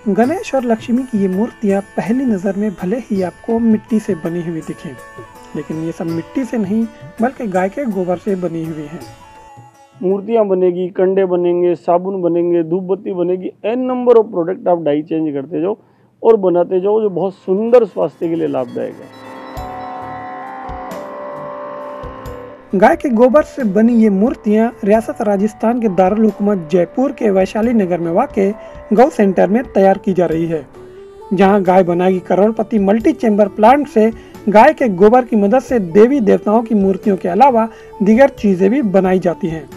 गणेश और लक्ष्मी की ये मूर्तियाँ पहली नज़र में भले ही आपको मिट्टी से बनी हुई दिखें, लेकिन ये सब मिट्टी से नहीं बल्कि गाय के गोबर से बनी हुई हैं। मूर्तियाँ बनेगी, कंडे बनेंगे, साबुन बनेंगे, धूप बत्ती बनेगी, एन नंबर ऑफ प्रोडक्ट आप डाई चेंज करते जाओ और बनाते जाओ, जो बहुत सुंदर स्वास्थ्य के लिए लाभदायक है। गाय के गोबर से बनी ये मूर्तियां रियासत राजस्थान के दारुल हुकूमत जयपुर के वैशाली नगर में वाक़े गौ सेंटर में तैयार की जा रही है, जहां गाय बनाएगी करोड़पति मल्टी चैम्बर प्लांट से गाय के गोबर की मदद से देवी देवताओं की मूर्तियों के अलावा दीगर चीजें भी बनाई जाती हैं।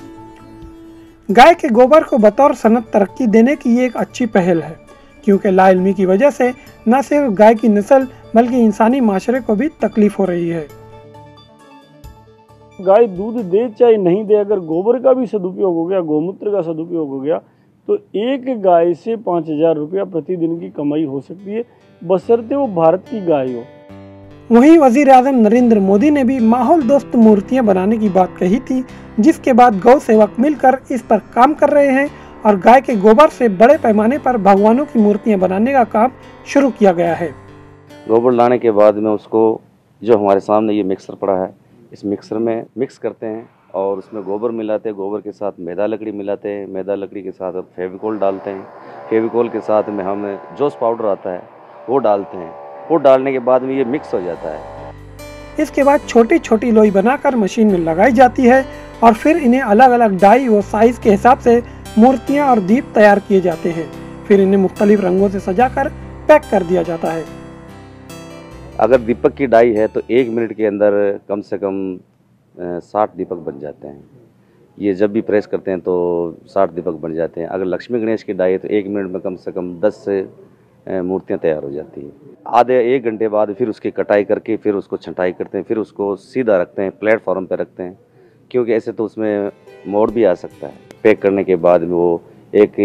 गाय के गोबर को बतौर सनत तरक्की देने की ये एक अच्छी पहल है, क्योंकि लाइल्मी की वजह से न सिर्फ गाय की नस्ल बल्कि इंसानी माशरे को भी तकलीफ हो रही है। गाय दूध दे चाहे नहीं दे, अगर गोबर का भी सदुपयोग हो गया, गोमूत्र का सदुपयोग हो गया, तो एक गाय से 5,000 रुपया प्रतिदिन की कमाई हो सकती है, बशर्ते वो भारत की गाय हो। वहीं वजीर आजम नरेंद्र मोदी ने भी माहौल दोस्त मूर्तियां बनाने की बात कही थी, जिसके बाद गौ सेवक मिलकर इस पर काम कर रहे हैं और गाय के गोबर से बड़े पैमाने पर भगवानों की मूर्तियां बनाने का काम शुरू किया गया है। गोबर लाने के बाद में उसको, जो हमारे सामने ये मिक्सर पड़ा है, इस मिक्सर में मिक्स करते हैं और उसमें गोबर मिलाते हैं, गोबर के साथ मैदा लकड़ी मिलाते हैं, मैदा लकड़ी के साथ फेविकोल डालते हैं, फेविकोल के साथ में हम जोस पाउडर आता है वो डालते हैं, वो डालने के बाद में ये मिक्स हो जाता है। इसके बाद छोटी छोटी लोई बनाकर मशीन में लगाई जाती है और फिर इन्हें अलग अलग डाई व साइज के हिसाब से मूर्तियां और दीप तैयार किए जाते हैं। फिर इन्हें मुख्तलिफ रंगों से सजाकर पैक कर दिया जाता है। अगर दीपक की डाई है तो 1 मिनट के अंदर कम से कम 60 दीपक बन जाते हैं। ये जब भी प्रेस करते हैं तो 60 दीपक बन जाते हैं। अगर लक्ष्मी गणेश की डाई है तो 1 मिनट में कम से कम 10 से मूर्तियाँ तैयार हो जाती हैं। आधे 1 घंटे बाद फिर उसकी कटाई करके फिर उसको छंटाई करते हैं, फिर उसको सीधा रखते हैं, प्लेटफॉर्म पर रखते हैं, क्योंकि ऐसे तो उसमें मोड़ भी आ सकता है। पैक करने के बाद में वो एक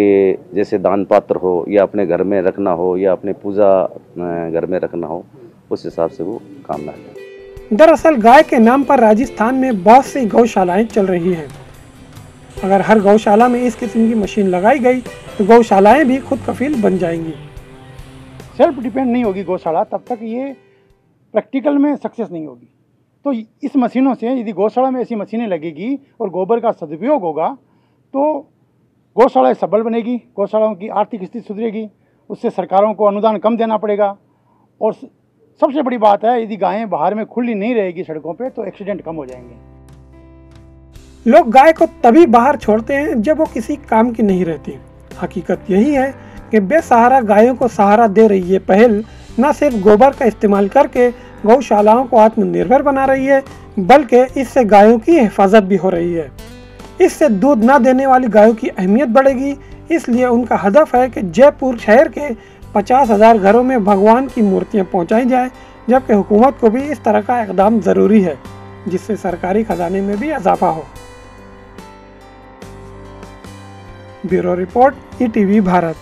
जैसे दान पात्र हो या अपने घर में रखना हो या अपने पूजा घर में रखना हो, उस हिसाब से वो काम में आ जाए। दरअसल गाय के नाम पर राजस्थान में बहुत सी गौशालाएं चल रही हैं। अगर हर गौशाला में इस किस्म की मशीन लगाई गई तो गौशालाएं भी खुद कफील बन जाएंगी। सेल्फ डिपेंड नहीं होगी गौशाला, तब तक ये प्रैक्टिकल में सक्सेस नहीं होगी। तो इस मशीनों से यदि गौशाला में ऐसी मशीनें लगेगी और गोबर का सदुपयोग होगा तो गौशालाएं सबल बनेगी, गौशालाओं की आर्थिक स्थिति सुधरेगी, उससे सरकारों को अनुदान कम देना पड़ेगा। और सबसे बड़ी बात है, यदि गायें बाहर में खुली नहीं रहेगी सड़कों पे तो एक्सीडेंट कम हो जाएंगे। लोग गाय को तभी बाहर छोड़ते हैं जब वो किसी काम की नहीं रहती। हकीकत यही है कि बेसहारा गायों को सहारा दे रही ये पहल न सिर्फ गोबर का इस्तेमाल करके गौशालाओं को आत्मनिर्भर बना रही है, बल्कि इससे गायों की हिफाजत भी हो रही है। इससे दूध न देने वाली गायों की अहमियत बढ़ेगी। इसलिए उनका हदफ है कि जयपुर शहर के 50,000 घरों में भगवान की मूर्तियां पहुंचाई जाएं, जबकि हुकूमत को भी इस तरह का इकदाम जरूरी है, जिससे सरकारी खजाने में भी इजाफा हो। Bureau report, ETV Bharat.